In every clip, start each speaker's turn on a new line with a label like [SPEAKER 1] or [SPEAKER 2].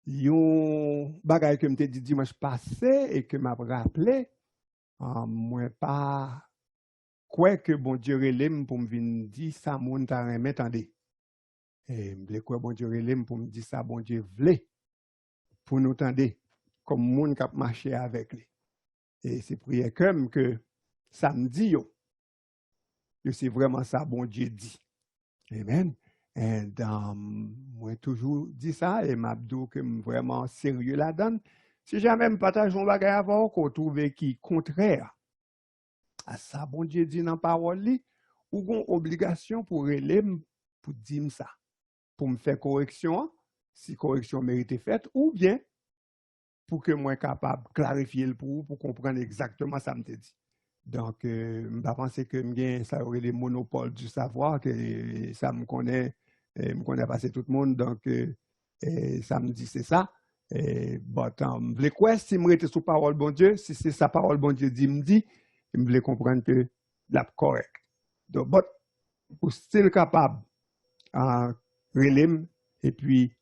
[SPEAKER 1] Yon bagay que m'te dit dimanche passé et que m'a rappelé, moi pas quoi que bon Dieu relève pour me venir dire ça moun ta remet tande. Et m'vle quoi bon Dieu relève pour me dire ça bon Dieu vle pour nous tande comme moun k'ap marcher avec lui. Et c'est prière comme que samedi yo, c'est vraiment ça bon Dieu dit. Amen. Et moi toujours dit ça et m'abdou que vraiment sérieux là-dedans. Si jamais me partage un bagage avant qu'on trouve qui contraire à ça bon Dieu dit dans parole li, ou gon obligation pour relève pour dire ça, pour me faire correction si correction mérite faite ou bien pour que moi capable clarifier le pour comprendre exactement ça me dit. Donc je pense que m'gain ça aurait les monopoles du savoir que ça me connaît passer tout le monde donc ça me dit c'est ça. But vle quoi si me rete sous parole bon Dieu, si c'est sa parole bon Dieu dit me dit, je voulais comprendre que la correct. Donc but ou still capable relève et puis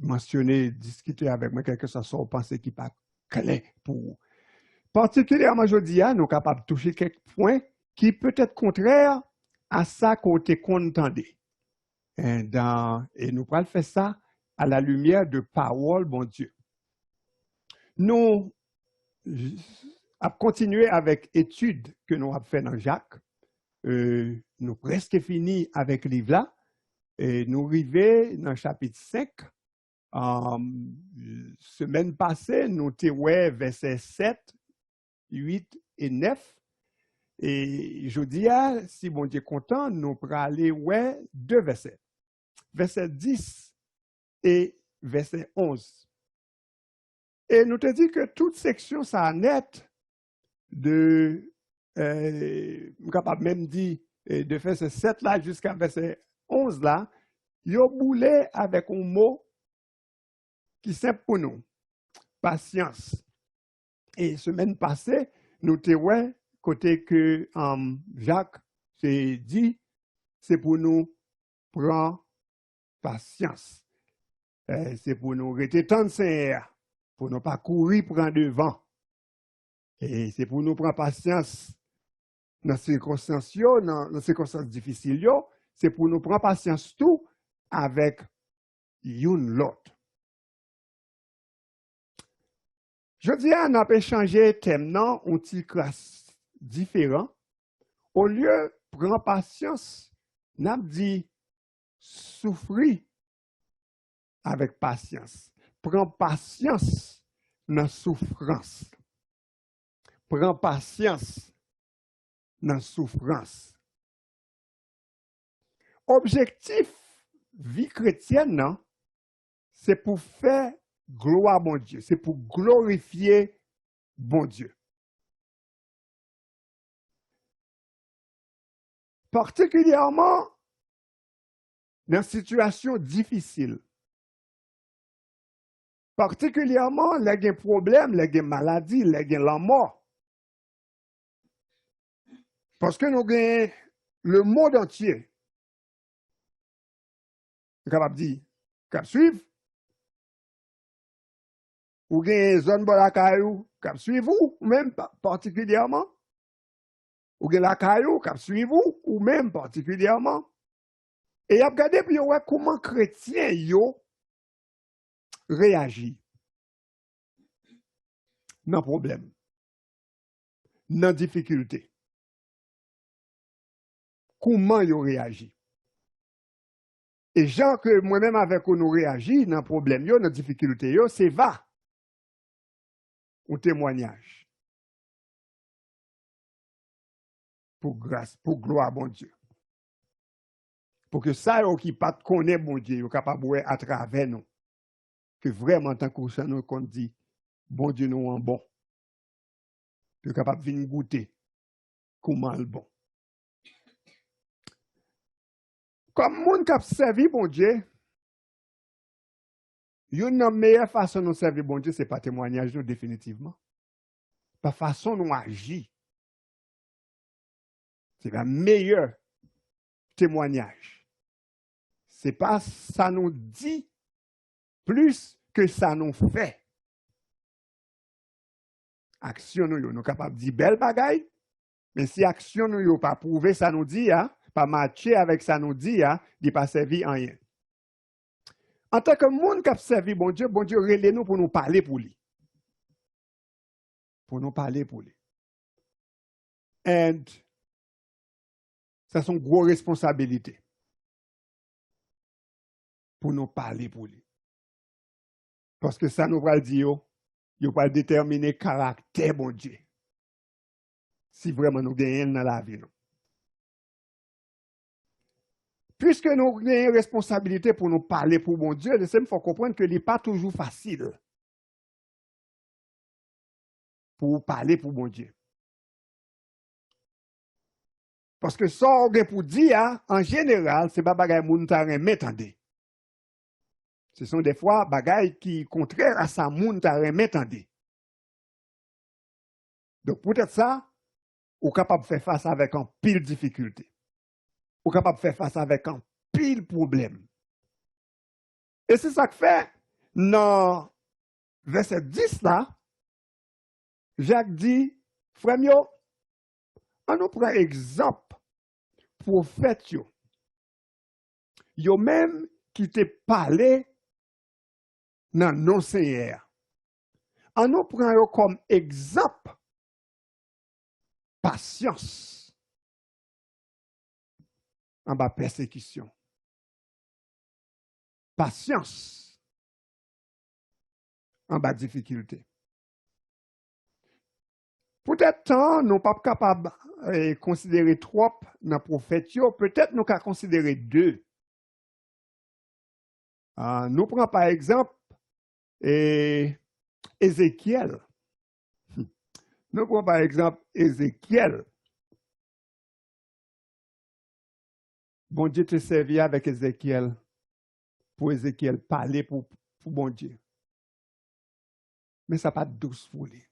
[SPEAKER 1] mentionner, discuter avec moi quelque chose sans penser qui pas clair pour vous. Particulièrement aujourd'hui, nous sommes capables de toucher quelques points qui peut être contraires à ça qu'on était contendé. Et nous allons faire ça à la lumière de parole, bon Dieu. Nous avons continué avec l'étude que nous avons fait dans Jacques. Nous presque fini avec le livre là. Et nous arrivons dans le chapitre 5. Semaine passée, nous avons versets 7, 8 et 9. Et je dis, si bon Dieu est content, nous pourrons aller deux versets. Verset 10 et verset 11. Et nous te dit que toute section, ça net de, capable même dire, de verset 7 là jusqu'à verset 11 là, yo boulé avec un mot qui est simple pour nous. Patience. Et semaine passée, nous te côté que Jacques s'est dit, c'est pour nous prendre patience. C'est pour nous rester tendre, pour ne pas courir prendre devant. Et c'est pour nous prendre patience dans ces circonstances, dans les circonstances difficiles, c'est pour nous prendre patience tout avec une l'autre. Je dis à nous échanger thème non, un petit classe différent. Au lieu de prendre patience, nous dit souffrir avec patience. Prends patience dans la souffrance. Prends patience dans la souffrance. Objectif vie chrétienne, c'est pour faire gloire à bon Dieu. C'est pour glorifier bon Dieu. Particulièrement dans une situation difficile. Particulièrement, il y a des problèmes, il y a des maladies, il y a la mort. Parce que nous avons le monde entier. Nous sommes capables de dire, cap suivre. Ou avez une zone de la caillou, cap suivre ou même particulièrement. Ou avez la caillou, cap suivre ou même particulièrement. Et il y a regardé puis comment chrétiens réagissent dans problème, dans difficulté. Comment ils réagissent. Et gens que moi-même avec nous réagit dans problème, dans difficulté, c'est va. Un témoignage. Pour grâce, pour gloire à bon Dieu. Pour que ça, qui pas connaît bon Dieu, est capable de à travers nous. Que vraiment, tant que nous qu'on dit, bon Dieu nous en bon. Est capable de venir goûter comment le bon. Comme monde qui a servi bon Dieu, une meilleure façon de servir bon Dieu, c'est pas témoignage nous définitivement. Pas façon nous agir. C'est la meilleure témoignage. C'est pas ça nous dit plus que ça nous fait. Action nous, nous capables de dire belle bagaille, mais si action nous pas prouvé ça nous dit, pas matché avec ça nous dit, il pas servi en rien. En tant que monde qui a servi bon Dieu relève nous pour nous parler pour lui. Pour nous parler pour lui. Et ça c'est une grosse responsabilité. Pour nous parler pour lui. Parce que ça nous va le dire, il va déterminer le caractère bon Dieu. Si vraiment nous gagnons dans la vie. Non. Puisque nous avons une responsabilité pour nous parler pour bon Dieu, il faut comprendre que ce n'est pas toujours facile pour parler pour bon Dieu. Parce que ça, on a pour dire, en général, ce n'est pas bagaille moun ta remet tande. Ce sont des fois bagaille qui contraires à ça moun ta remet tande. Donc peut-être ça, on est capable de faire face avec un pile difficulté. On est capable de faire face avec un pile problème. Et c'est ça que fait, dans verset 10 là, Jacques dit, frère mio, on nous prend exemple prophète yo. Yo même qui te parlé dans non Seigneur. On nous prend yo comme exemple patience en bas persécution. Patience en bas difficulté. Peut-être nous pas capables de considérer trop dans le prophète, peut-être nous qu'à considérer deux. Nous prenons par exemple Ézéchiel. Nous prenons par exemple Ézéchiel. Bon Dieu te servi avec Ézéchiel pour Ézéchiel parler pour bon Dieu. Mais ça n'a pas de douce pour lui.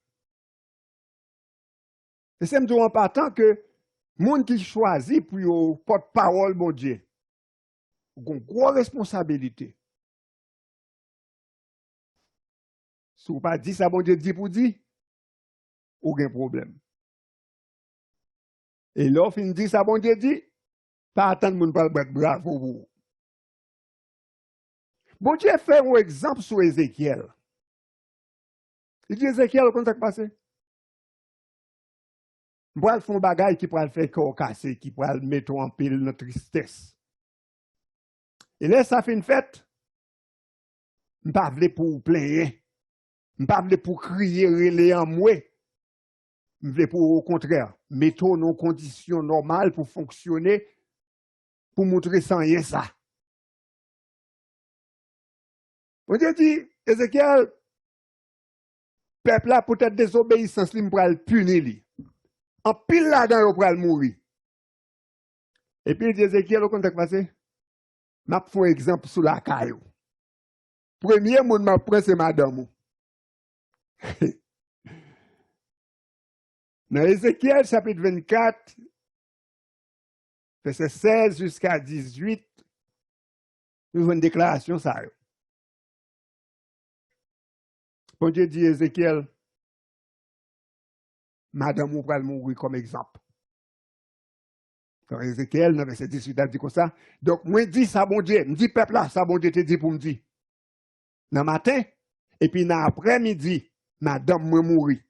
[SPEAKER 1] Et c'est en partant que monde qui choisit pour porte-parole, bon Dieu, a une grosse responsabilité. Si vous ne pas dit ça, bon Dieu dit pour dire, aucun problème. Et là, fin dit ça, bon Dieu dit, pas attendre mon pas battre bravo vous. Bon Dieu fait un exemple sur Ézéchiel. Il dit Ézéchiel, comment ça passé? Pour faire un bagage qui pourrait faire corps cassé, qui pourrait mettre en pile notre tristesse. Et là, ça fait une fête. Je ne pas pour plaindre. Je ne pas pour crier, relayer en moi. Je veux pour au contraire, mettre nos conditions normales pour fonctionner, pour montrer sans rien ça. On dit, Ézéchiel, peuple là peut-être désobéissance, il pourra le punir. En pile là-dedans, il pourra le mourir. Et puis, il dit, Ézéchiel, au contexte passé, m'a fait un exemple sur la caillou. Premier monde m'a pris, c'est madame. Dans Ézéchiel, chapitre 24, verset 16 jusqu'à 18, nous avons une déclaration, ça. Bon Dieu dit, Ézéchiel, madame ou va mourir comme exemple. Dans Ézéchiel, dans verset 18, elle dit comme ça. Donc, moi, je dis ça, bon Dieu. Je dis, peuple là, ça, bon Dieu te dit pour me dire. Dans le matin, et puis dans l'après-midi, madame moi mourir.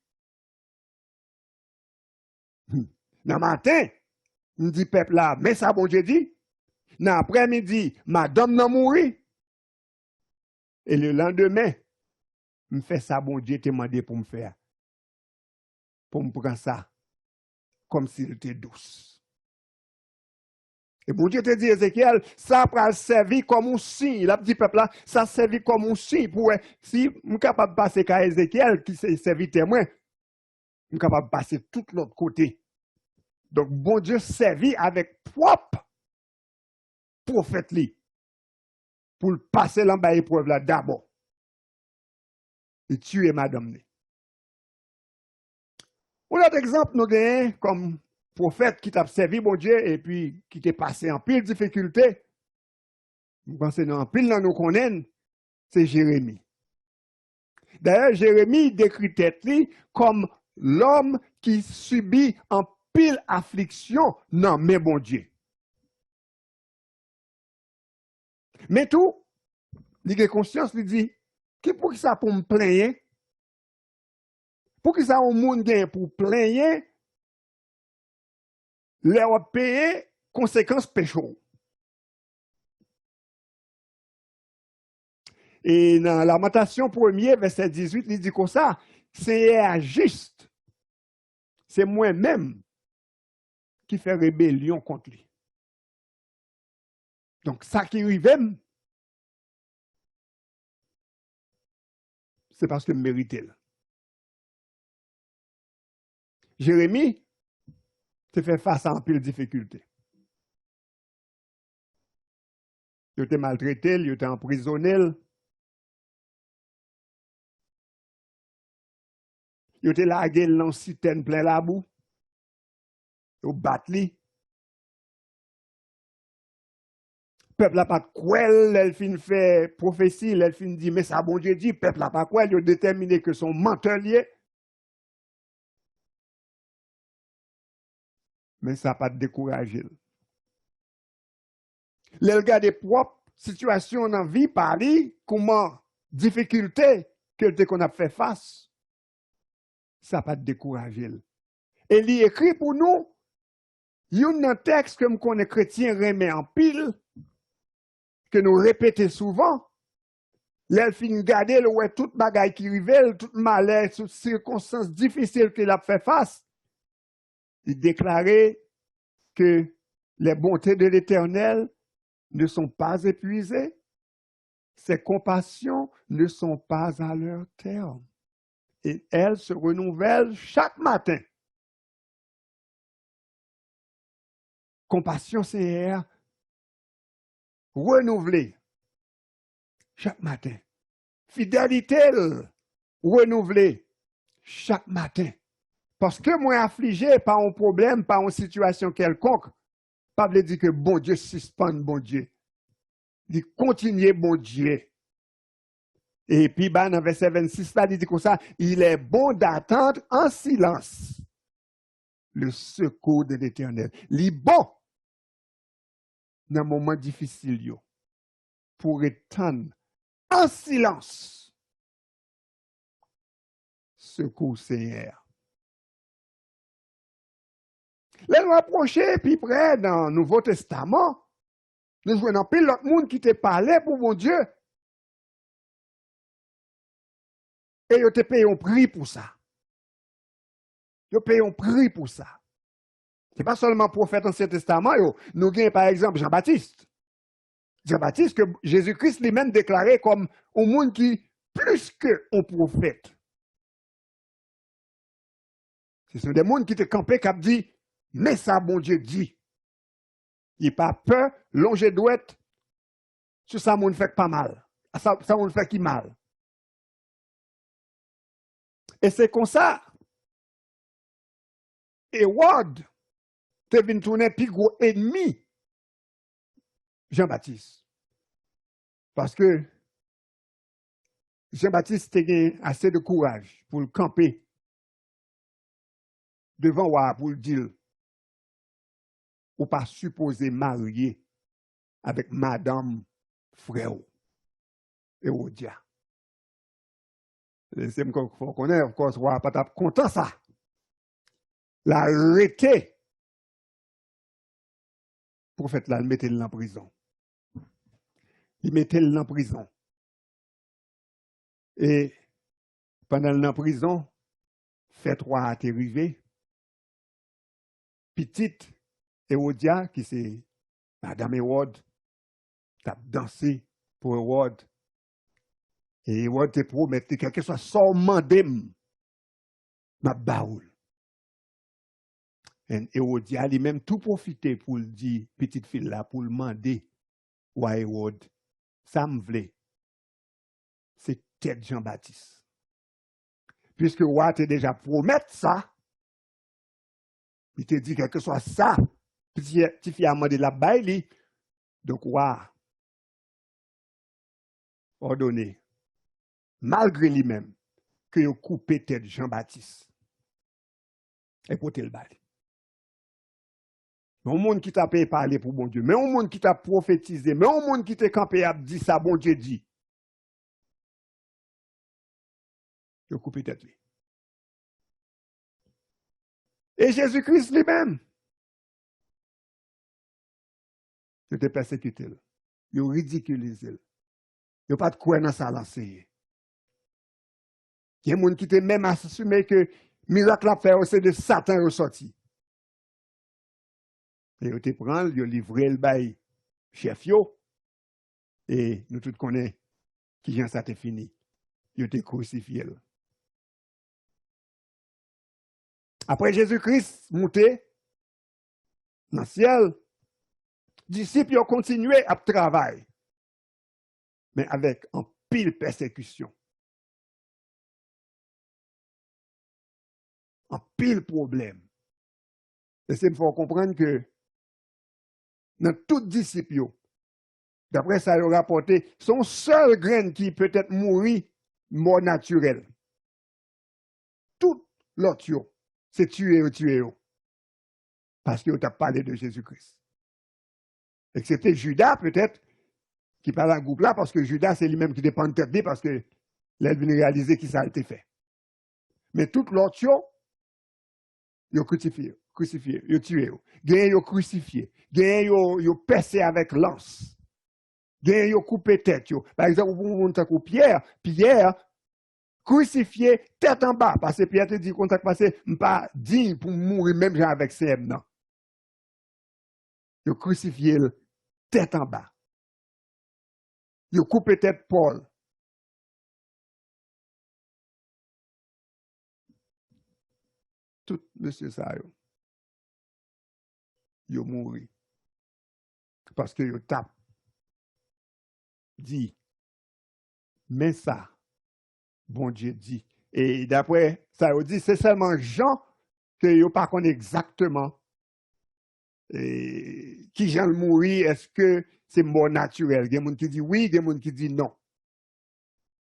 [SPEAKER 1] Dans le matin, je dis, peuple là, mais ça, bon Dieu dit. Dans l'après-midi, madame n'a mourir. Et le lendemain, je fais ça, bon Dieu te demandé pour me faire. Pour me prendre ça, comme s'il était douce. Et bon Dieu te dit, Ézéchiel, ça va servir comme un signe. Il a dit, peuple là, ça servir comme un signe. Pour, si je suis capable de passer qu'à Ézéchiel, qui s'est servi témoin, je suis capable de passer tout l'autre côté. Donc, bon Dieu servit avec propre prophète li, pour le passer dans l'épreuve là d'abord. Et tuer madame li. Un autre exemple, nous avons comme prophète qui t'a servi, bon Dieu, et puis qui t'est passé en pile difficulté. Nous pensons en pile dans nous connaissons, c'est Jérémie. D'ailleurs, Jérémie décrit tête comme l'homme qui subit en pile affliction. Non, mais bon Dieu. Mais tout, il a conscience, il dit, pour qui ça pour me plaindre? Pour qui ça au monde gagne pour plaindre? Leur payer conséquences pécho. Et dans Lamentation 1er, verset 18, il dit comme ça, c'est juste. C'est moi-même qui fait rébellion contre lui. Donc, ça qui arrive, c'est parce que je méritais. Jérémie se fait face à un pile de difficultés. Il était maltraité, il était emprisonné. Il était largué dans une citerne plein la boue. Il battu. Le peuple n'a pas de quoi, elle fin fait prophétie, elle fin dit, mais ça bon Dieu dit, le peuple n'a pas quoi, il a déterminé que son menteur lié. Mais ça n'a pas découragé. Le regarder propre situation dans la vie, parler, comment, difficulté qu'on a fait face, ça n'a pas découragé. Et il écrit pour nous, il y a un texte que nous connaissons chrétien remet en pile, que nous répétons souvent. L'elfine garder le ouais toute bagaille qui rive, toute malheur, toutes circonstances difficiles qu'il a fait face. Il déclarait que les bontés de l'Éternel ne sont pas épuisées, ses compassions ne sont pas à leur terme. Et elles se renouvellent chaque matin. Compassion, c'est renouvelée chaque matin. Fidélité renouvelée chaque matin. Parce que moi affligé par un problème, par une situation quelconque, pas veut dire que bon Dieu suspend bon Dieu. Il continue bon Dieu. Et puis, dans le verset 26, là, il dit comme ça, il est bon d'attendre en silence le secours de l'Éternel. Il est bon dans un moment difficile pour attendre en silence secours Seigneur. Là, nous approchons, puis près dans le Nouveau Testament, nous voyons pile l'autre monde qui te parlait pour mon Dieu. Et ils te payé un prix pour ça. Ils payé un prix pour ça. Ce n'est pas seulement prophète dans l'Ancien Testament, nous avons par exemple Jean-Baptiste. Jean-Baptiste, que Jésus-Christ lui-même déclaré comme un monde qui plus qu'un prophète. Ce sont des mondes qui te campent, qui dit, mais ça, bon Dieu dit. Il n'a pas peur, longer douette, sur ça, monde fait pas mal. Ça, monde fait qui mal. Et c'est comme ça. Hérode, te venu tourner plus gros ennemi, Jean-Baptiste. Parce que Jean-Baptiste a assez de courage pour le camper devant Wa pour le dire, ou pas supposé marier avec Madame Frère Hérodia. C'est ce qu'il faut connaître, qu'on soit pas content ça. L'arrêter. Le prophète là, il mettait en prison. Il mettait en prison. Et pendant la prison, fait 3 a été arrivé. Petite Hérodia, qui c'est Madame Hérode, t'a dansé pour Hérode. Et Hérode te promettait quelque chose sans mandem, ma baoul. Et Hérodia lui-même tout profité pour le dire, petite fille là, pour le demander à Hérode, ça me voulait. C'est tête Jean-Baptiste. Puisque roi t'a déjà promis ça, il te dit quelque soit ça, petit fille a demandé la baille, donc roi ordonné, malgré lui-même, que yo coupé tête Jean-Baptiste. Et pour le bal. Mais un monde qui t'a payé parler pour bon Dieu, mais un monde qui t'a prophétisé, mais un monde qui t'a campé a dit ça, bon Dieu dit. Yo coupé tête lui. Et Jésus-Christ lui-même, il était persécuté. Il ridiculisé. Il n'a pas de quoi dans ça lancer. Il y a des gens qui étaient même assumé que miracle à faire, c'est de Satan ressorti. Et ils te prennent, ils livré le bail chef yo. Et nous tous connaissons qui ça t'est fini. Ils te crucifié. Après Jésus-Christ monté dans le ciel, les disciples ont continué à travailler, mais avec un pile persécution, un pile problème. Et c'est pour comprendre que dans tout disciple, d'après ça, il a rapporté, son seul grain qui peut être mourir, mort naturelle. Tout l'autre, c'est tuer. Parce qu'il t'a parlé de Jésus-Christ. Excepté Judas, peut-être, qui parle à groupe là, parce que Judas, c'est lui-même qui dépend de tête, parce que là, il vient réaliser qui ça a été fait. Mais tout l'autre, ils ont crucifié, ils ont tué, ils ont crucifié, ils ont percé avec lance, ils ont coupé tête. Par exemple, pour vous montrer Pierre, crucifié tête en bas, parce que Pierre te dit qu'on t'a passé, pas digne pour mourir même avec CM, non. Ils ont crucifié tête en bas. Ils ont coupé tête Paul. Tout monsieur ça, ils ont mouru. Parce que ils tapent. Dit. Mais ça, bon Dieu dit. Et d'après ça, il dit, c'est seulement Jean que ils pas connaît exactement qui Jean le mourir, est-ce que c'est mort naturel? Il y a des gens qui disent oui, il y a des gens qui disent non.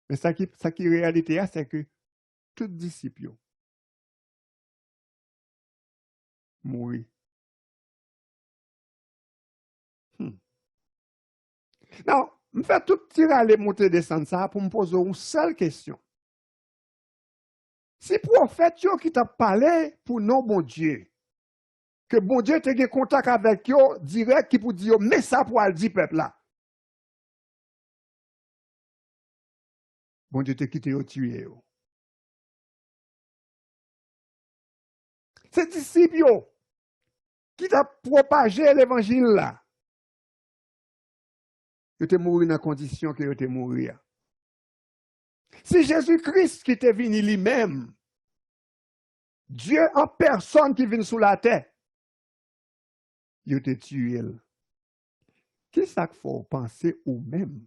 [SPEAKER 1] Mais ça qui est réalité, c'est que tout disciple mourir. Non, je fais tout tirer aller monter descendre ça pour me poser une seule question. Si prophète qui t'a parlé pour non bon Dieu, que bon Dieu te contact avec eux direct qui pour dire mais ça pour le dire peuple là. Bon Dieu te quitté au tuer. C'est disciple qui t'a propagé l'évangile là. Ils te mourir dans la condition que te mourir. C'est Jésus-Christ qui t'est venu lui-même. Dieu en personne qui vient sous la terre. Il te tué. Qu'est-ce qu'il faut penser ou même?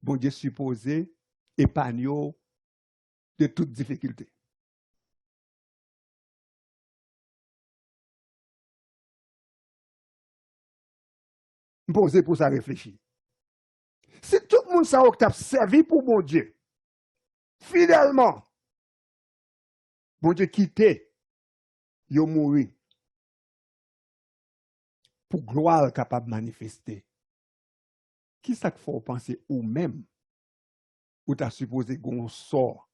[SPEAKER 1] Bon Dieu supposé épargner de toute difficulté. Poser pour ça réfléchir. Si tout le monde sait que tu as servi pour bon Dieu, fidèlement, bon Dieu quitté, il a mouru pour gloire capable de manifester. Qui ça qu'il faut penser ou même ou tu as supposé qu'on sort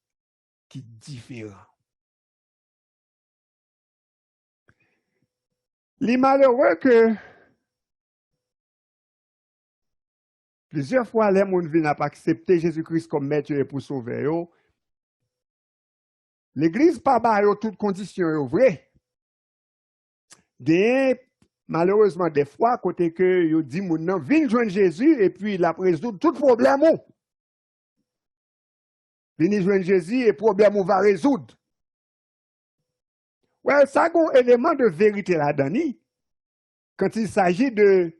[SPEAKER 1] qui est différent? Les malheureux que plusieurs fois, les gens viennent pas accepter Jésus-Christ comme maître et pour sauver eux. L'Église pas ba yo toutes conditions vraies. Malheureusement des fois côté que yo dit moun nan vinn joindre Jésus et puis il a résoudre tout problème ou. Vinn joindre Jésus et problème ou va résoudre. Ouais, ça a un élément de vérité là-dedans. Quand il s'agit de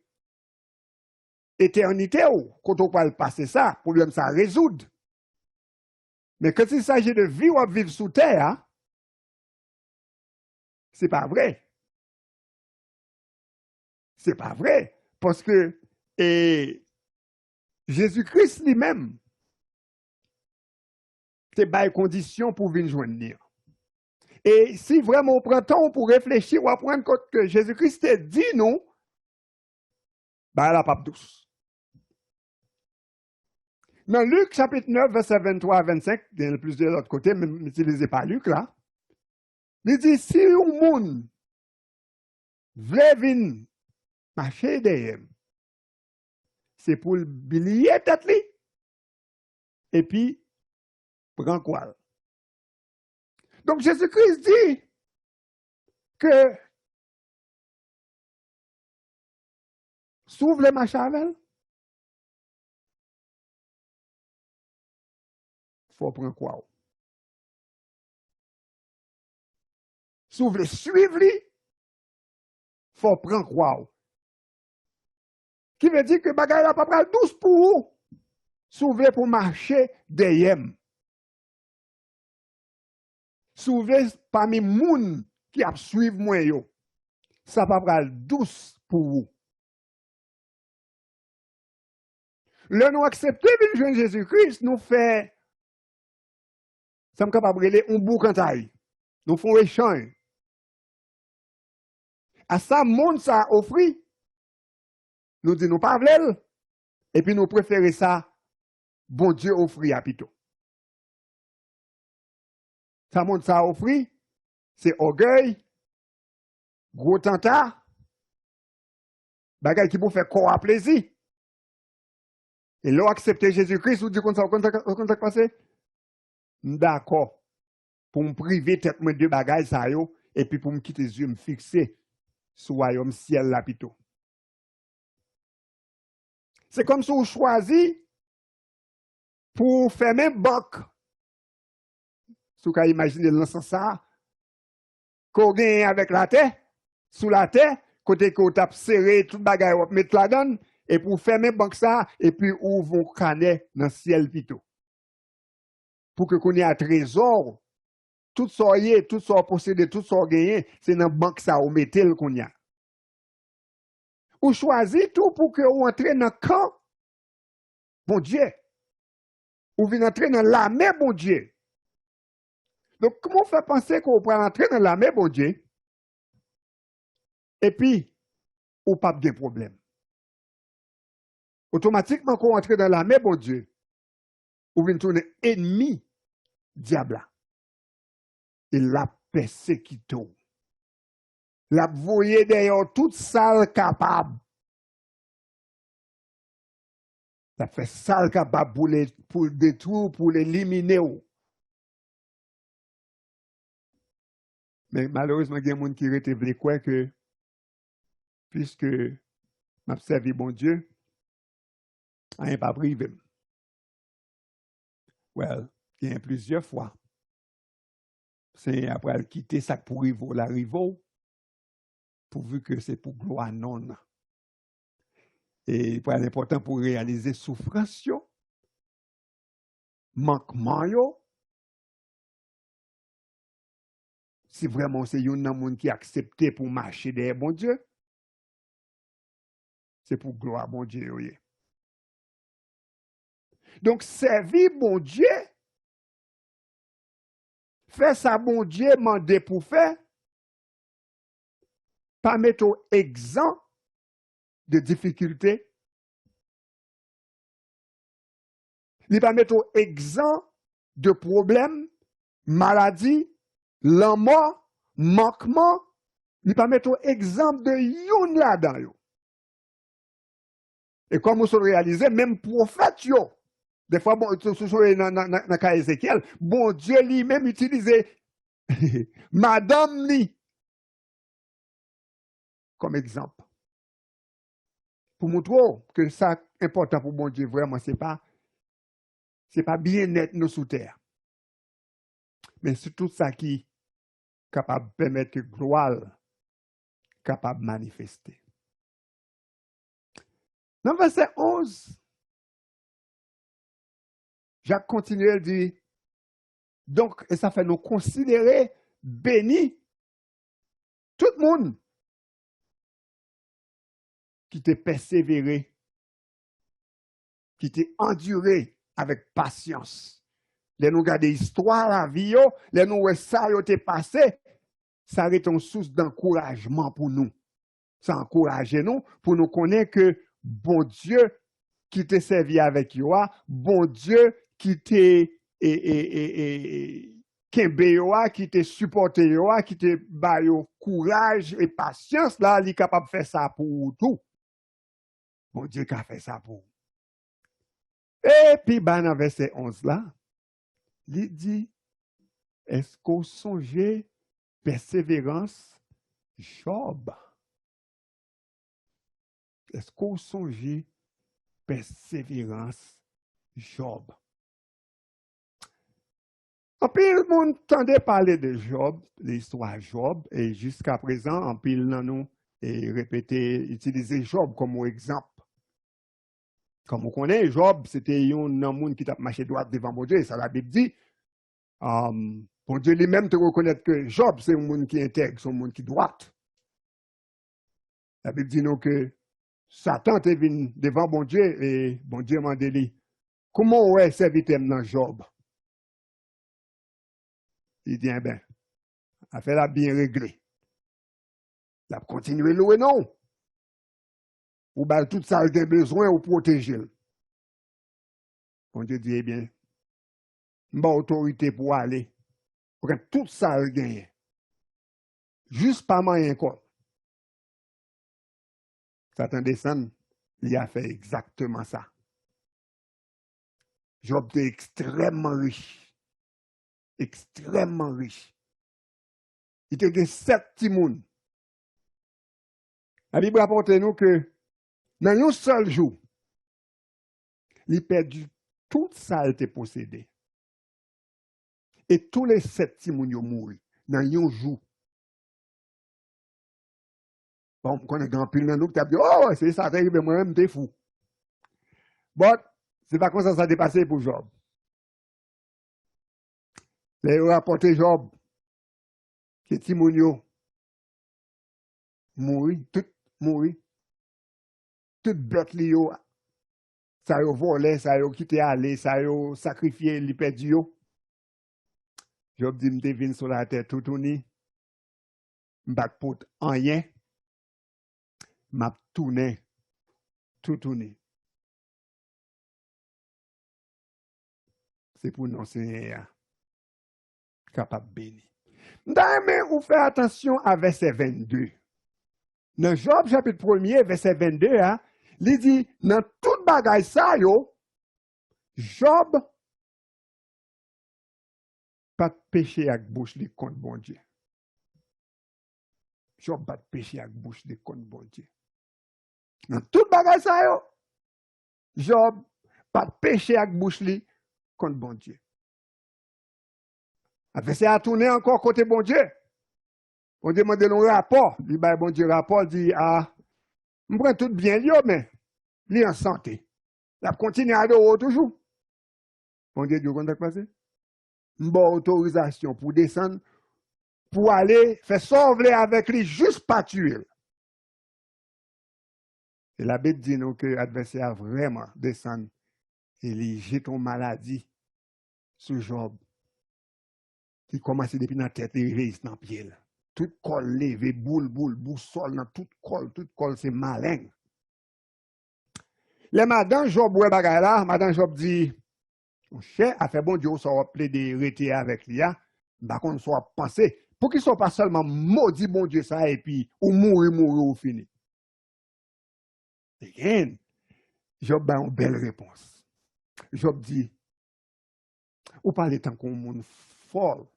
[SPEAKER 1] éternité ou quand on parle passer ça, problème ça résoudre. Mais quand il s'agit de vie ou vivre sous terre, c'est pas vrai. C'est pas vrai. Parce que Jésus-Christ lui-même, c'est bail condition pour venir joindre. Et si vraiment on prend temps pour réfléchir ou apprendre compte que Jésus-Christ a dit non, bah la pape douce. Dans Luc chapitre 9, verset 23 à 25, il y a plus de l'autre côté, mais n'utilisez pas Luc là. Il dit, si un monde veut venir marcher derrière, c'est pour le bilier tête li, et puis prend quoi. Donc Jésus-Christ dit que s'ouvre les machavel, il faut prendre quoi. S'ouvre les suivre li, il faut prendre quoi. Qui veut dire que bagay la pas pral douce pour vous. S'ouvre pour marcher derrière. S'ouvre parmi moun qui a suivre moi yo. Ça pas pral douce pour vous. Le nous accepter de joindre Jésus-Christ nous fait ça me capable de un bout cantaille. Nous font échange. À ça monde ça offri. Nous disons nous pas vle et puis nous préférons ça bon Dieu offri à plutôt. Ça monde ça offri, c'est orgueil, gros tenta, bagay qui pour faire corps à plaisir. Et là accepter Jésus-Christ, vous dites qu'on ça passé? D'accord. Pour me priver tête moi de bagay ça yo et puis pour me quitter les yeux me fixer sur royaume ciel là plutôt. C'est comme si on choisit pour fermer banque. Si vous imaginez dans ce sens ça, qu'on gagne avec la terre, sous la terre, côté qu'on tape serré, tout bagay, on mettre la donne, et pour fermer banque ça, et puis ouvre un canet dans le ciel plutôt. Pour que qu'on ait un trésor, tout ça y est, tout ça possédé, tout ça gagné, c'est dans la banque ça, on mettez le qu'on y a. Ou choisit tout pour que vous entrez dans le camp, bon Dieu. Ou vous entrez dans l'armée, bon Dieu. Donc, comment faire penser qu'on peut entrer dans l'armée, bon Dieu, et puis, ou pas de problème. Automatiquement, quand on entre dans l'armée, bon Dieu, ou vient tourner ennemi, diable. Il l'a persécuté. L'a voyé d'ailleurs toute salle capable. Ça fait salle capable pour détruire, pour l'éliminer. Mais malheureusement, il y a des gens qui rétablit quoi que, puisque m'a servi bon Dieu, rien pas privé. Well, il y a plusieurs fois. C'est après elle quitter ça pour la rivo, pourvu que c'est pour gloire non. Et pour l'important pour réaliser souffrance, manquement, si vraiment c'est un monde qui a accepté pour marcher derrière bon Dieu, c'est pour gloire bon Dieu. Oui. Donc, servir bon Dieu, faire ça bon Dieu, demander pour faire, pas mettre au exempt de difficultés, ne pas mettre au exempt de problèmes, maladies, la mort, manquement, ne pas mettre au exemple de yon là-dedans. Et comme vous avez réalisé, même prophète, des fois, bon, dans le cas Ézéchiel, bon Dieu lui-même utilisait Madame ni comme exemple. Pour montrer que ça important pour bon Dieu, vraiment, c'est pas bien-être nous sous terre. Mais c'est tout ça qui est capable de permettre que gloire capable de manifester. Dans le verset 11, Jacques continue, elle dit, donc, et ça fait nous considérer bénis tout le monde qui t'a persévéré, qui t'a enduré avec patience les nous regarder l'histoire, la vie, yo, les nous ouais ça yo te passé, ça est une source d'encouragement pour nous. Ça encourage nous pour nous connaître que bon Dieu qui te servi avec toi, bon Dieu qui te kembe yo, qui te supporté yo, qui te ba yo courage et patience là, il est capable de faire ça pour tout. Bon Dieu qui a fait ça pour. Et puis dans verset 11 là, il dit est-ce qu'on songeait persévérance Job? Est-ce qu'on songeait persévérance Job? En pile, le monde tendait parler de Job, l'histoire Job, et jusqu'à présent, en pile, nous et répéter, utiliser Job comme exemple. Comme on connaît, Job, c'était un monde qui t'a marché droit devant mon Dieu, ça la Bible dit. Pour Dieu lui-même te reconnaître que Job, c'est un monde qui intègre, c'est un monde qui droit. La Bible dit nous que Satan est venu devant bon Dieu et bon Dieu m'a dit, comment on est serviteur dans Job? Il dit, ben, affaire la bien réglée. La continuer louer, non. Ou bien tout ça, il a besoin ou protéger. Bon Dieu dit, eh bien, ma autorité pour aller, pour que tout ça, il gagne. Juste pas moyen quoi. Satan descend, il a fait exactement ça. Job était extrêmement riche. Extrêmement riche. Il était 7 petits mouns. La Bible rapporte nous que dans un seul jour, il a perdu toute ça qu'il possédé. Et tous les 7 petits mouns ont mouru dans un jour. Bon, quand on est grand pile dans nous, tu as dit, oh, c'est ça, moi-même, t'es fou. Bon, c'est pas comme ça s'est dépassé pour Job. Les rapporté Job, que Timonio mouri, tout mouri, tout bête li yo, ça yo volé, ça yo quitté aller, ça yo sacrifié, li perdu yo. Job dit m'te vinn sur la terre tout tourné, m'bat pot rien, m'a tourné, tout tourné. C'est pour nous Seigneur capable béni. Mais ou fait attention à verset 22. Dans Job chapitre 1er, verset 22, hein, il dit, dans toute bagaille ça, yo, Job, pas de péché avec bouche li contre bon Dieu. Job pas de péché avec bouche li contre bon Dieu. Dans toute bagaille ça, yo, Job, pas de péché avec bouche li contre bon Dieu. Après, c'est à tourner encore côté bon Dieu. On demande un rapport. Il dit, bon Dieu, rapport dit, ah, je prends tout bien, mais il est en santé. Il continue à adorer toujours. Bon Dieu, Dieu, qu'est-ce qui passe? Une bonne autorisation pour descendre, pour aller faire sauver avec lui, juste pas tuer. Et la Bible dit nous que l'adversaire vraiment descend et il jette une maladie sur Job. Il commence depuis dans la tête, il reste dans le pied. Tout col levé, boule, boussole, dans tout col, c'est malin. Les madame Job, ouais, bagay là, madame Job dit, mon cher, a fait bon Dieu, ça va plaider, retirer avec lui, par contre, soit pensé, pour qu'il ne soit pas seulement maudit, bon Dieu, ça, et puis, ou mourir, ou fini. Again, Job a une belle réponse. Job dit, ou parlez tant qu'on monde fort.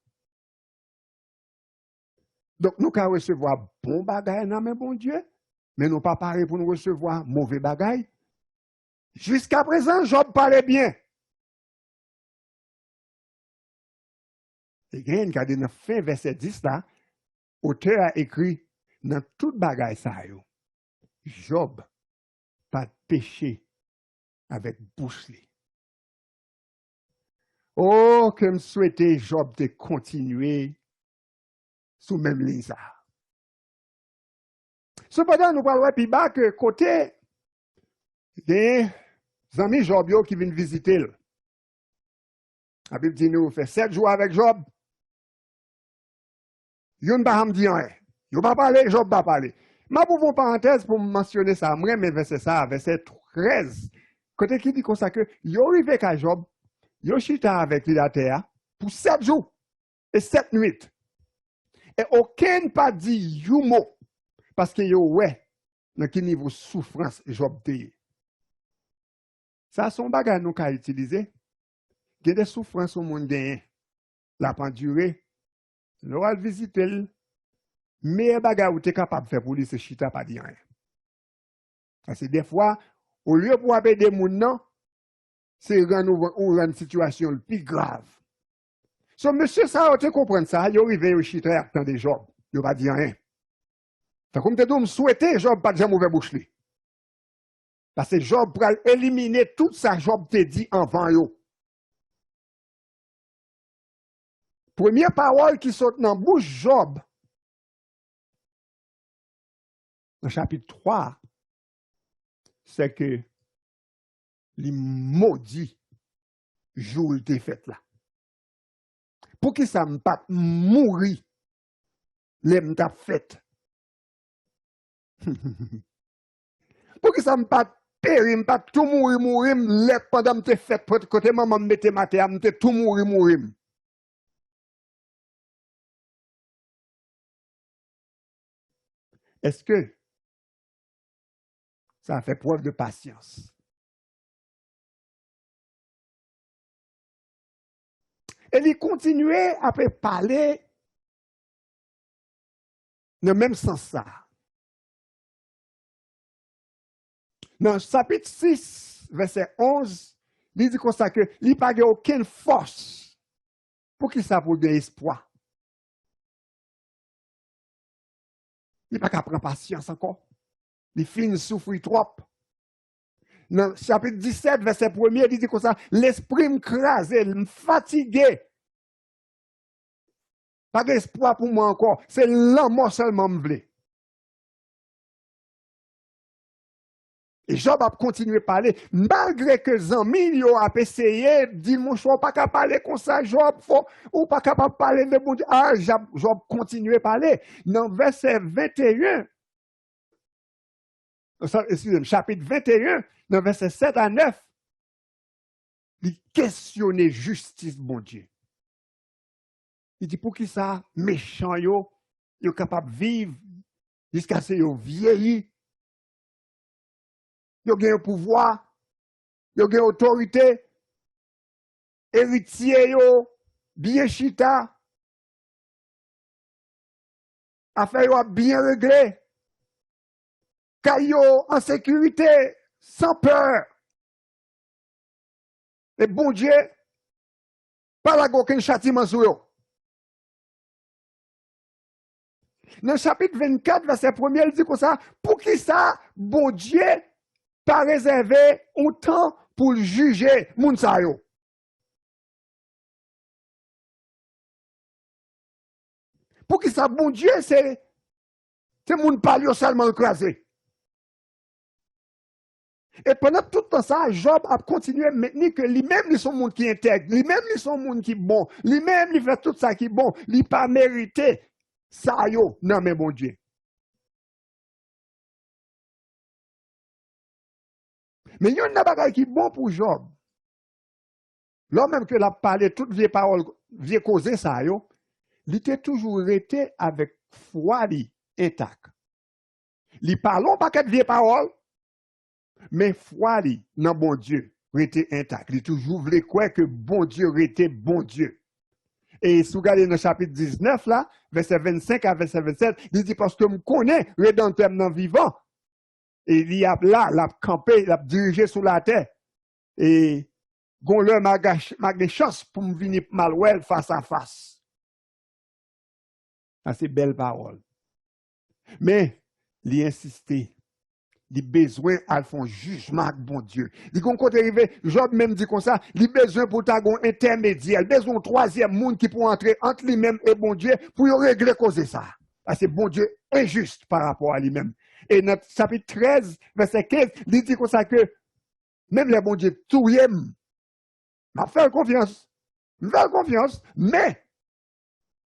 [SPEAKER 1] Donc, nous pouvons recevoir bon bagay dans mais bon Dieu, mais nous pas pareil pour nous recevoir mauvais bagay. Jusqu'à présent, Job parlait bien. Et bien, quand dans fin verset 10 là, l'auteur a écrit dans toute bagay ça yo, Job pas de péché avec bouche li. Oh, que me souhaitais Job de continuer sous même ligne ça. Cependant, nous parlons plus bas que côté des amis Job qui viennent visiter. La Bible dit nous fait 7 jours avec Job. Yon pas me dit rien. Yon pas parler, Job pas parler. Ma pour une parenthèse pour mentionner ça, moi mais verset ça, verset 13. Côté qui dit comme ça que yo arrivé à Job, yo chita avec lui la terre pour 7 jours et 7 nuits. Et aucun pas dit yon mot parce que yo ouais dans quel niveau souffrance Job te. Ça son bagage nous qu'a utiliser. Il y a des souffrances au monde gagne. La pendurée, nous allons visiter mais bagage ou tu es capable de faire pour lui c'est chita pas dire rien. Parce que des fois au lieu pour appeler des gens non, c'est rendre une situation le plus grave. So monsieur ça tu comprendre ça, il arrivé au chita tant des Job, il pas dire rien. Fait comme tu me souhaiter Job pas jamais ouvert bouche li. Parce que Job pour éliminer tout ça Job te dit avant yo. Première parole qui saute dans bouche Job dans chapitre 3 c'est que les maudits jour de fête là. Pour que ça me pas mourir les m'ta fête. Pour que ça me pas périr, pas tout mourir les pendant me fête côté maman me mette ma terre, me tout mourir. Est-ce que ça fait preuve de patience? Et il continuait à parler dans le même sens ça. Dans le chapitre 6, verset 11, il dit comme ça que il n'y a pas aucune force pour qu'il ça pour de espoir. Il n'y a pas qu'à prendre patience encore. Il finit souffrir trop. Dans le chapitre 17, verset 1er, il dit comme ça, l'esprit me crase, me fatigué. Pas d'espoir pour moi encore. C'est l'amour seulement me voulait. Et Job a continué à parler, malgré que Zami a essayé, dit mon choix, pas capable de parler comme ça, Job, ou pas capable de parler de bon Dieu. Ah, Job continue à parler. Dans verset 21, excusez-moi, chapitre 21, dans verset 7 à 9, il questionnait justice, bon Dieu. Il dit, pour qui ça, méchant, yo capable de vivre jusqu'à ce yo vieilli, yo gagne pouvoir, yo gagne autorité, héritier yo, bien chita, affaire yo bien réglé, caillou en sécurité, sans peur. Et bon Dieu, pas la aucun châtiment sur eux. Dans le chapitre 24, verset 1er, il dit comme ça, pour qui ça, bon Dieu, pas réservé un temps pour le juger moun sa yo. Pour qui ça, bon Dieu, c'est moun palio seulement écrasé. Et pendant tout le temps ça, Job a continué à maintenir que lui-même, il sont monde qui intègre, lui-même, il sont monde qui bon, lui-même, il fait tout ça qui bon, il pas mérité ça yo, non mais bon Dieu. Mais il y a un bagage qui est bon pour Job. Là même que l'a parlé toutes vieilles paroles, vieilles causes ça yo, il était toujours resté avec foi intact. Il parlons pas quatre vieilles paroles, mais foi non bon Dieu était intact. Il toujours voulu croire que bon Dieu était bon Dieu. Et si vous regardez dans le chapitre 19 là, verset 25 à verset 27, il dit parce que je connais rédempteur non vivant. Et il y a là, l'a campé, l'a dirigé sur la terre. Et gon m'a des chances pour me venir mal face à face. Ah, c'est belle parole. Mais, il insisté. Il besoin à faire jugement avec bon Dieu. Il qu'on côté arrivé, Job même dit comme ça, il besoin pour ta gon intermédiaire, il besoin troisième monde qui pour entrer entre lui-même et bon Dieu pour régler cause ça. Parce que bon Dieu est juste par rapport à lui-même. Et notre chapitre 13, verset 15, il dit comme ça que même les bon Dieu tout m'a fait confiance. Je fais confiance, mais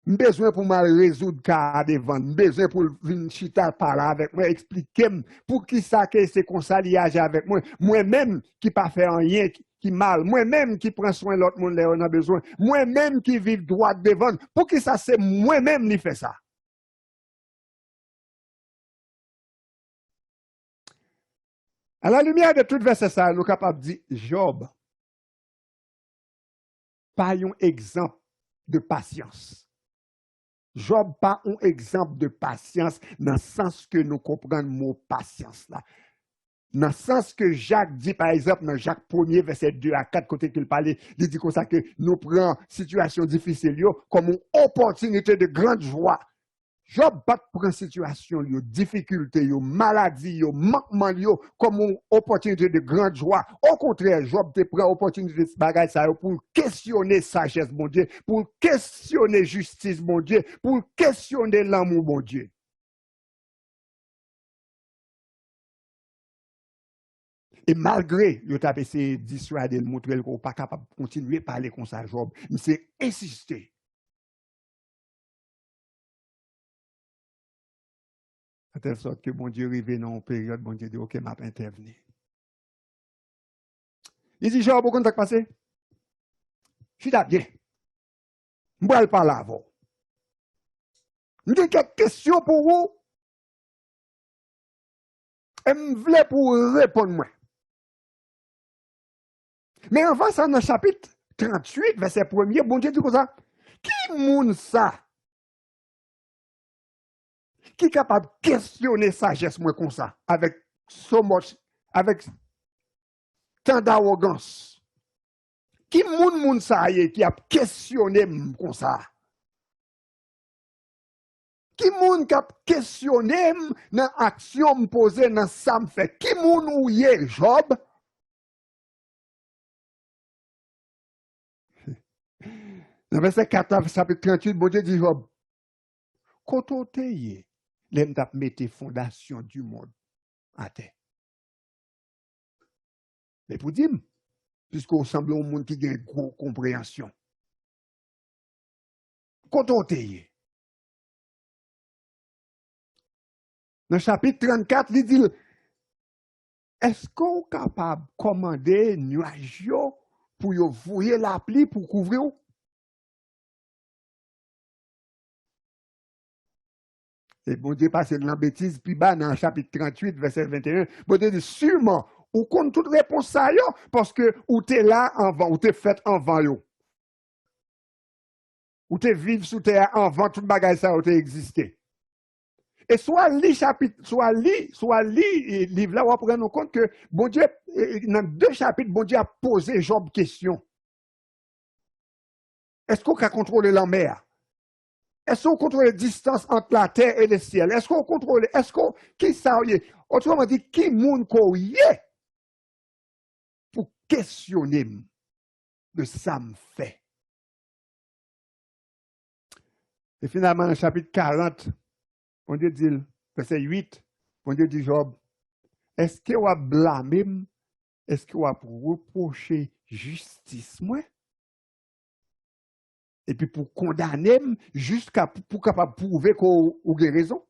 [SPEAKER 1] j'ai besoin pour me résoudre cas devant, j'ai besoin pour venir chita parler avec moi, expliquer pour qui ça que c'est qu'on s'alliage avec moi, moi-même qui pas fait rien qui mal, moi-même qui prend soin de l'autre monde là on a besoin, moi-même qui vis droit devant, pour qui ça c'est moi-même qui fait ça. À la lumière de tout verset ça, nous sommes capables de dire Job, pas un exemple de patience. Job pas un exemple de patience dans le sens que nous comprenons le mot patience là. Dans le sens que Jacques dit, par exemple, dans Jacques 1er, verset 2 à 4, côté qu'il parlait, il dit comme ça que nous prenons situation difficile comme une opportunité de grande joie. Job pas prend situation, difficulté, maladie, manquement comme une opportunité de grande joie. Au contraire, Job te prend opportunité de ce bagage ça pour questionner sagesse, mon Dieu, pour questionner justice, mon Dieu, pour questionner l'amour, mon Dieu. Et malgré, il a essayé de dissuader, de montrer qu'on n'est pas capable de continuer à parler comme ça, Job, il s'est insisté. De telle sorte que bon Dieu arrive dans une période, bon Dieu dit, OK, m'a intervenu. Il dit, Job, pourquoi t'as passé? Je suis bien. Je vais parler avant. J'ai quelques questions pour vous. Et je voulais pour répondre moi. Mais avant ça, dans le chapitre 38, verset 1er, bon Dieu dit comme ça, qui moun ça? Qui est capable de questionner sagesse moi comme ça, avec avec tant d'arrogance? Qui moun ça qui a questionné comme ça? Qui moun qui a questionné dans l'action posée dans ça me fait? Qui moun ou yé Job? Dans verset 4, chapitre 38, bon Dieu dit Job, quand on t'est l'aime t'a mettre fondation du monde à terre. Mais pour dire, puisqu'on semble un monde qui a une grosse compréhension. Quand on t'est dans le chapitre 34, il dit, est-ce qu'on est capable de commander nuages pour vouer la pluie pour couvrir? Et bon Dieu passe dans la bêtise, puis bas dans le chapitre 38, verset 21, bon Dieu dit, sûrement, ou compte toute réponse à yo, parce que ou t'es là avant, ou t'es fait avant yo. Ou t'es vivre sous terre avant, tout bagage ça ou t'es existé. Et soit lit chapitre, soit lit livre là, on va prendre compte que bon Dieu, dans 2 chapitres, bon Dieu a posé Job question. Est-ce qu'on peut contrôler la mer? Est-ce qu'on contrôle la distance entre la terre et le ciel? Est-ce qu'on contrôle, qui ça y est? Autrement dit, qui moun ko y est pour questionner de ça me fait? Et finalement, dans le chapitre 40, on Dieu dit, verset 8, on Dieu dit Job, est-ce qu'il va blâmer? Est-ce qu'il va reprocher justice, moi? Et puis pour condamner, jusqu'à pour capable prouver qu'on a raison.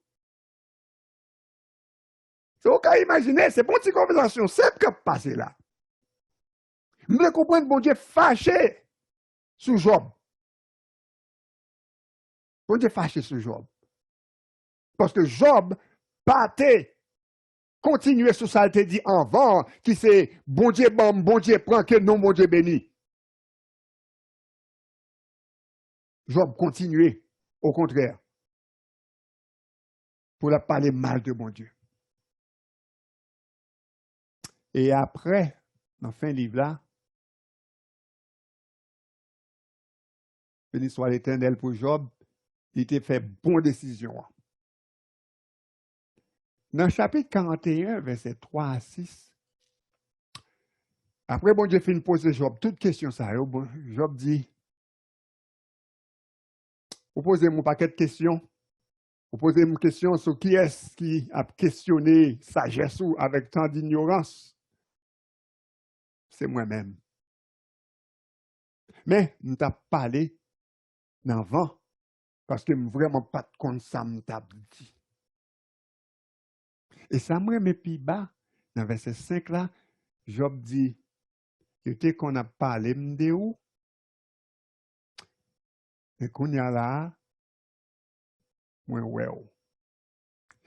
[SPEAKER 1] C'est au cas imaginer, c'est pour une conversation simple qui a passé là. Vous voulez comprendre, bon Dieu fâché sur Job. Bon Dieu fâché sur Job. Parce que Job partait continuer sur ça, il te dit avant, qui c'est bon Dieu prend, que non bon Dieu béni. Job continuait, au contraire, pour la parler mal de mon Dieu. Et après, dans la fin du livre là, béni soit l'Éternel pour Job, il était fait bonne décision. Dans le chapitre 41, verset 3 à 6, après, bon Dieu finit de poser Job toute question ça. Job dit, vous posez mon paquet de questions. Vous posez une question sur qui est-ce qui a questionné sagesse ou avec tant d'ignorance. C'est moi-même. Mais, je t'ai parlé d'avant, parce que vraiment pas de compte ça me t'a dit. Et ça me remet plus bas, dans verset 5 là, Job dit, était qu'on a parlé de où, et qu'on y a là, moi, ouais.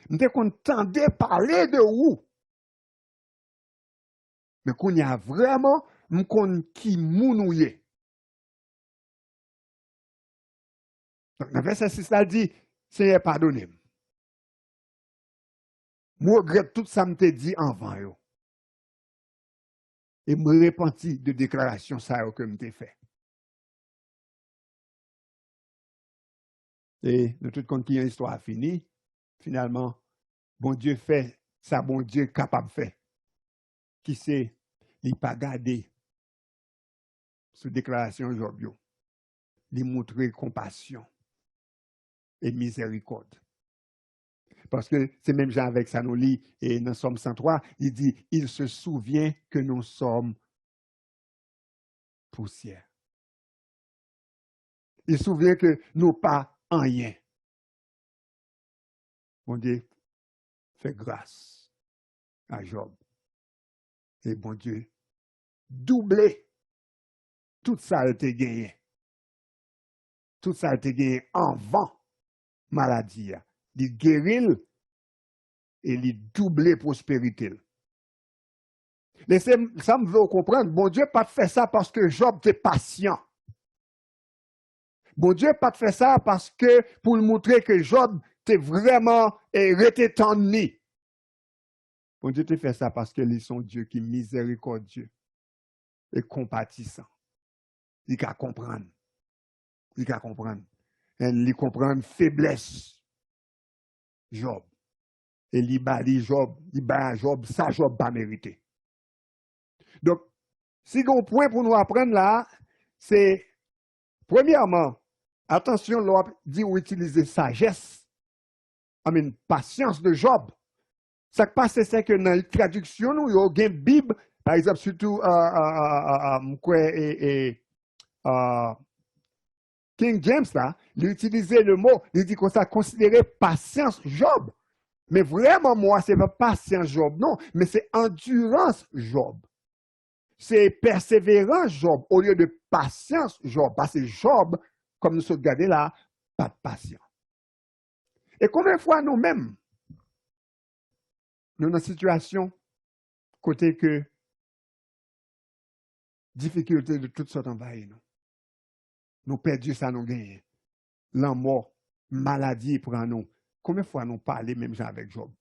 [SPEAKER 1] M'était qu'on tendait parler de où, mais qu'on y a vraiment, m'kon qui mounouye. Donc, dans verset 6 là, dit, Seigneur, pardonnez-moi. Je regrette tout ça que je dit avant. Et me repentis de déclaration ça que je t'ai fait. Et de tout compte, qui est l'histoire finie, finalement, bon Dieu fait ça, bon Dieu capable de faire. Qui sait, il n'a pas gardé cette déclaration aujourd'hui. Il montrer compassion et miséricorde. Parce que c'est même Jean avec ça nous lit, et dans Somme 103, il dit, il se souvient que nous sommes poussière. Il se souvient que nous pas en rien. Bon Dieu fait grâce à Job. Et bon Dieu, doublé tout ça a été gagné. Tout ça a été gagné avant maladie. Il guérit et il doublé prospérité. Laissez, ça me veut comprendre. Bon Dieu pas fait ça parce que Job était patient. Bon Dieu pas fait ça parce que pour le montrer que Job était vraiment resté tenu. Bon Dieu te fait ça parce que ils sont Dieu qui est miséricordieux et compatissant. Il peut comprendre. Il peut comprendre. Il comprend faiblesse. Job. Et il bat Job, ça Job pas mérité. Donc, si un point pour nous apprendre là, c'est, premièrement, attention, l'on dit ou utiliser sagesse, patience de Job. Ça qui passe, c'est que dans la traduction, nous, il y a une Bible, par exemple, surtout, King James, là, il utilisait le mot, il dit qu'on ça considérait patience Job. Mais vraiment, moi, ce n'est pas patience Job, non, mais c'est endurance Job. C'est persévérance Job, au lieu de patience Job. Parce que Job, comme nous sommes regardés là, pas de patience. Et combien de fois nous-mêmes, nous sommes dans une situation, côté que difficulté de toutes sortes envahissent nous. Nous perdons ça, nous gagnons. La mort, maladie prend nous. Combien de fois nous parlons même avec Job?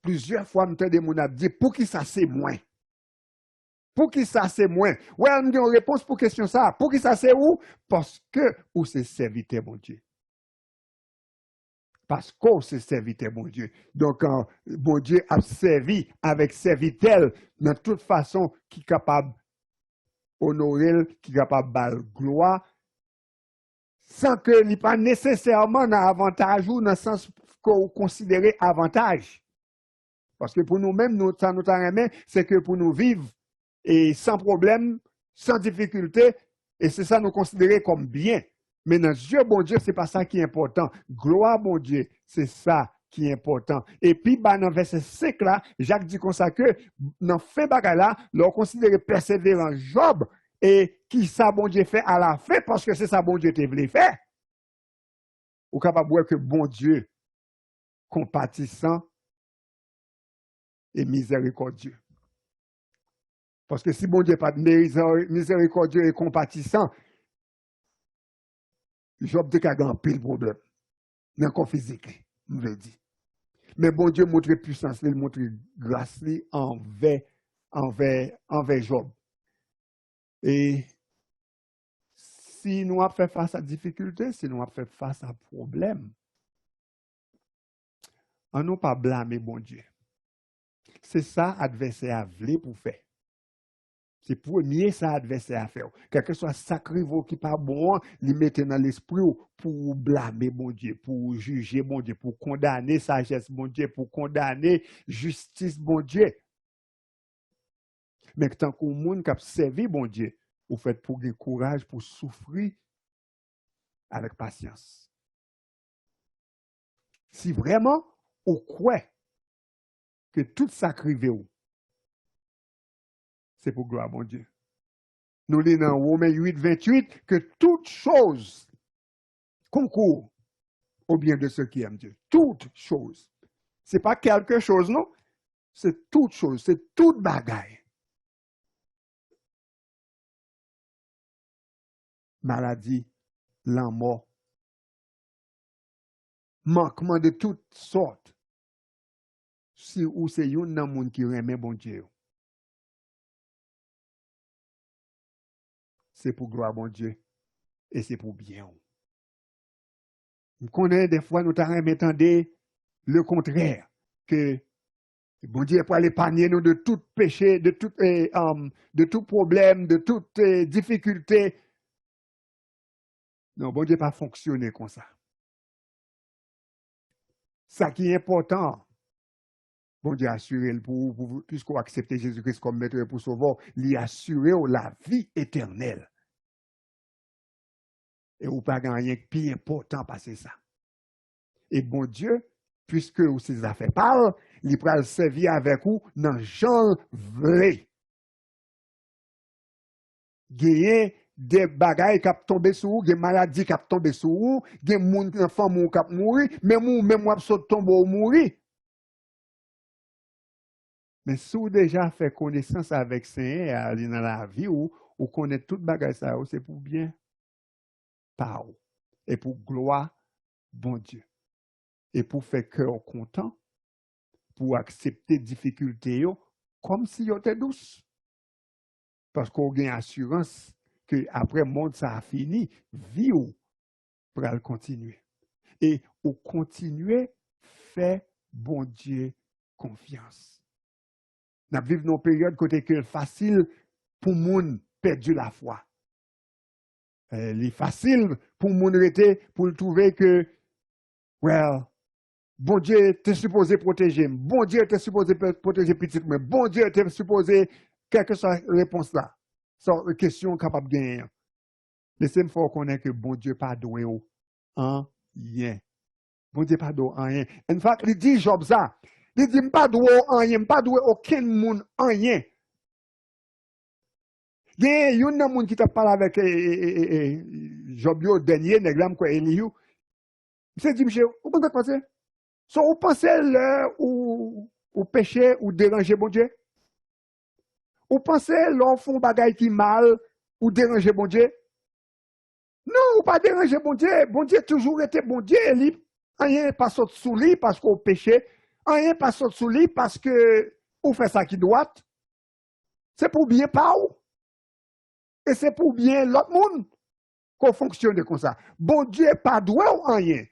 [SPEAKER 1] Plusieurs fois, nous avons dit, pour qui ça c'est moins? Pour qui ça c'est moins? Ouais, on a une réponse pour question ça. Pour qui ça c'est où? Parce que ou c'est serviteur, mon Dieu. Parce qu'on c'est serviteur, mon Dieu. Donc, bon Dieu a servi avec serviteur de toute façon qui est capable d'honorer, qui est capable de gloire, sans que ce n'est pas nécessairement un avantage ou dans le sens qu'on considère avantage. Parce que pour nous-mêmes, ça nous remet, c'est que pour nous vivre et sans problème, sans difficulté, et c'est ça nous considérer comme bien. Mais dans Dieu, bon Dieu, c'est pas ça qui est important. Gloire, bon Dieu, c'est ça qui est important. Et puis, dans le verset 5 là, Jacques dit comme ça que, dans fin bagay là, l'on considère persévérant Job, et qui ça bon Dieu fait à la fin, parce que c'est ça bon Dieu te voulait faire. Ou capable de voir que bon Dieu, compatissant et miséricordieux. Parce que si bon Dieu n'est pas miséricordieux et compatissant, Job te a un pile problème. Dans le corps physique, je veux dire. Mais bon Dieu montre puissance, il montre grâce envers Job. Et si nous avons fait face à difficultés, si nous avons fait face à problème, on n'a pas blâmer bon Dieu. C'est ça adversaire a voulu pour faire. C'est premier ça adversaire à faire. Quel que soit sacrifice qui pas bon, il mettait dans l'esprit pour blâmer bon Dieu, pour juger bon Dieu, pour condamner sagesse bon Dieu, pour condamner justice bon Dieu. Mais tant qu'on monde qui a servi bon Dieu, Ou faites pour gagner courage, pour souffrir avec patience. Si vraiment, on croit que tout ça crivé, c'est pour gloire à mon Dieu. Nous lisons dans Romains 8, 28 que toute chose concourt au bien de ceux qui aiment Dieu. Toute chose. Ce n'est pas quelque chose, non? C'est toute chose, c'est toute bagaille. Maladie, la mort, manquement de toutes sortes. Si ou c'est yon nan moun qui remet bon Dieu. C'est pour gloire bon Dieu et c'est pour bien. Nous connaissons des fois nous t'entendons le contraire que bon Dieu pour aller épargner nous de tout péché, de tout problème, de toute difficulté. Non, bon Dieu pas fonctionner comme ça. Ça qui est important, bon Dieu assuré pour puisqu'on accepte Jésus-Christ comme maître et pour sauveur, lui assurer la vie éternelle. Et ou pas rien de plus important passer ça. Et bon Dieu, puisque vous ces affaires parlent, il va servir avec vous dans Jean vrai. Gagner des bagailles qui tombent sur vous, des maladies qui tombent sur vous, des enfants qui mourir, même moi qui tombe ou mourir. Mais si vous déjà fait connaissance avec Seigneur dans la vie ou connaît toute bagaille ça, c'est pour bien par vous et pour gloire bon Dieu. Et pour faire cœur content, pour accepter difficultés comme si yo était douce. Parce qu'on a une assurance que après le monde ça a fini, vie ou pour continuer. Et au continuer, fait bon Dieu confiance. Nous vivons dans une période côté que facile pour moun perdu la foi. Il est facile pour moun rester pour trouver que well, bon Dieu t'es supposé protéger, bon Dieu t'es supposé protéger petit, mais bon Dieu t'es supposé quelle que soit la réponse là. C'est une question capable de gagner. Laissez-moi faire connaître que bon Dieu pas doué en rien. Bon Dieu pas doué en rien. En fait, il dit Job ça. Il dit pas doué en rien, pas doué aucun monde en rien. Il y a un monde qui t'a parlé avec Job le dernier, nègre quoi Eliou. Il s'est dit monsieur, vous pensez quoi c'est? So, vous pensez là ou péché ou déranger bon Dieu? Vous pensez là font bagaille qui mal ou déranger bon Dieu? Non, pas déranger bon Dieu. Bon Dieu toujours été bon Dieu. Rien pas sorti sous lui parce qu'on péché. Rien pas sorti sous lui parce que on fait ça qui doit. C'est pour bien pas ou. Et c'est pour bien l'autre monde qu'on fonctionne comme ça. Bon Dieu pas doué ou rien.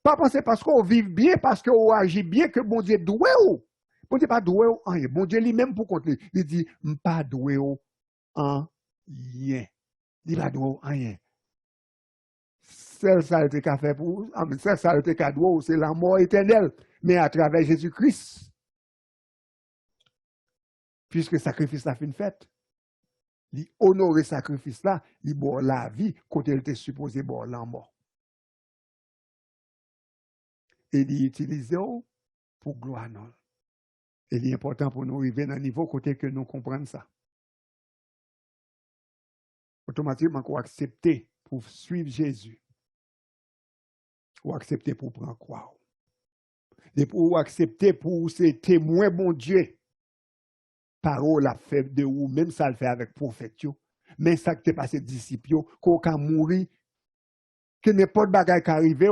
[SPEAKER 1] Pas penser parce qu'on vit bien, parce qu'on agit bien que bon Dieu doué ou. Bon Dieu pas doué ou rien. Bon Dieu lui-même pour compter. Il dit, pas doué ou en rien. Il pas doué ou rien. Celle ça été qu'a fait pour celle ça été qu'a doué c'est la mort éternelle mais à travers Jésus-Christ puisque le sacrifice a fait fait il honorer sacrifice là il boit la vie quand il était supposé boire la mort et il utilise pour gloire non et il est important pour nous arriver dans un niveau côté que nous comprenons ça automatiquement qu'on accepter pour suivre Jésus ou accepter pour prendre croire et pour accepter pour ces témoins bon Dieu parole a fait de ou même ça le fait avec prophète mais ça qui t'est passé disciple qu'on can mourir que n'importe bagaille qui arrive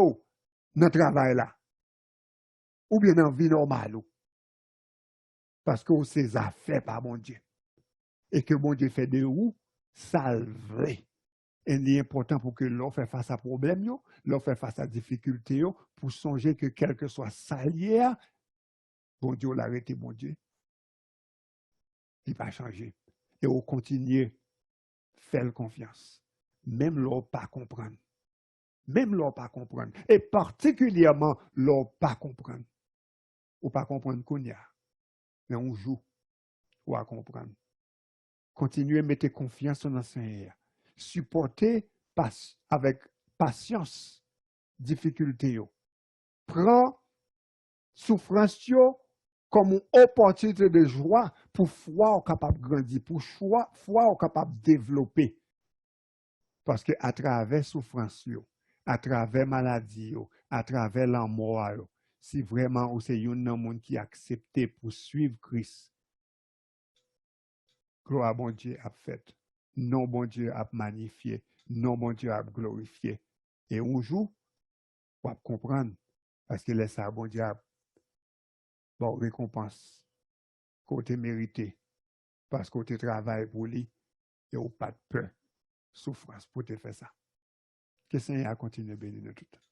[SPEAKER 1] dans travail là ou bien dans vie normale parce que c'est affaires par bon Dieu et que bon Dieu fait de ou salvé et il est important pour que l'on fait face à problème l'on fait face à difficulté pour songer que quel que soit salière bon Dieu l'arrêté bon Dieu il va changer et on continue faire confiance même l'on pas comprendre même l'on pas comprendre et particulièrement l'on pas comprendre ou pas comprendre qu'on y a mais on joue ou à comprendre Continuez à mettre confiance dans le Seigneur. Supportez avec patience difficulté yo. Prends souffrance yo comme une opportunité de joie pour foi capable de grandir, pour foi capable de développer. Parce que à travers souffrance yo, à travers maladie yo, à travers la mort yo, si vraiment ou c'est un monde qui accepté pour suivre Christ, gloire bon Dieu a fait, non bon Dieu a magnifié, non bon Dieu a glorifié. Et un jour, on va comprendre, parce que laisse ça bon Dieu a bon récompense, côté mérité, parce que tu travailles pour lui, et ou pas de peur, souffrance pour te faire ça. Que le Seigneur continue de bénir nous tous.